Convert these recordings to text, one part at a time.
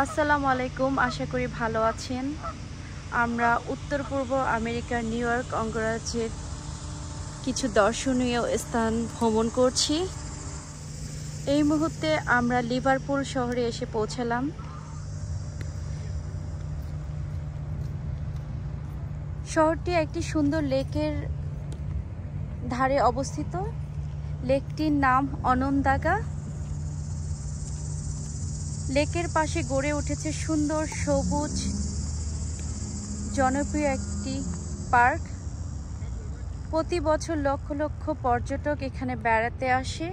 আসসালামু আলাইকুম, আশা করি ভালো আছেন। আমরা উত্তর পূর্ব আমেরিকার নিউ ইয়র্ক অঙ্গরাজ্যের কিছু দর্শনীয় স্থান ভ্রমণ করছি। এই মুহূর্তে আমরা লিভারপুল শহরে এসে পৌঁছালাম। শহরটি একটি সুন্দর লেকের ধারে অবস্থিত। লেকটির নাম অনন্দাগা। লেকের পাশে গড়ে উঠেছে সুন্দর সবুজ জনপ্রিয় একটি পার্ক। প্রতি বছর লক্ষ লক্ষ পর্যটক এখানে বেড়াতে আসে।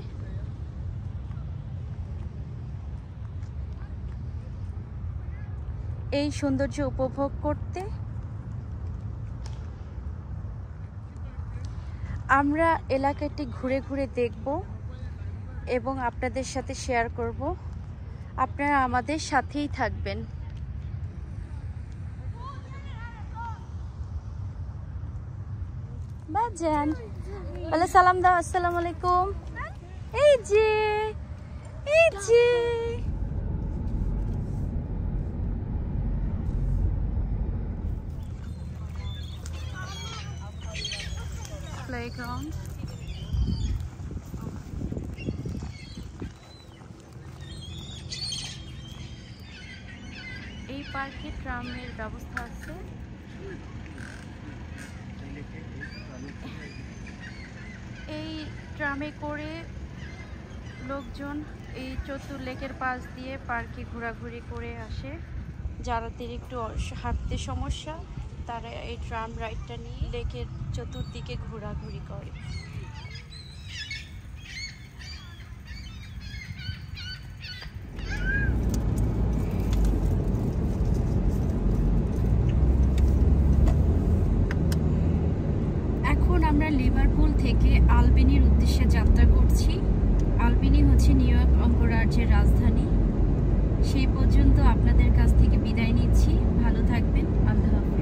এই সৌন্দর্য উপভোগ করতে আমরা এলাকাটি ঘুরে ঘুরে দেখব এবং আপনাদের সাথে শেয়ার করব। আপনারা আমাদের সাথেই থাকবেন। বাজান বলে সালাম দাও। আসসালামু আলাইকুম। এই যে প্লেগ্রাউন্ড। এই পার্কে ট্রামের ব্যবস্থা আছে। এই ট্রামে করে লোকজন এই চতুর লেকের পাশ দিয়ে পার্কে ঘোরাঘুরি করে আসে। যাদের একটু হাঁটতে সমস্যা তারা এই ট্রাম রাইডটা নিয়ে লেকের চতুর্দিকে ঘোরাঘুরি করে। এখন আমরা লিভারপুল থেকে আলবেনির উদ্দেশ্যে যাত্রা করছি। আলবেনি হচ্ছে নিউ ইয়র্ক অঙ্গরাজ্যের রাজধানী। সেই পর্যন্ত আপনাদের কাছ থেকে বিদায় নিচ্ছি। ভালো থাকবেন। আল্লাহ হাফেজ।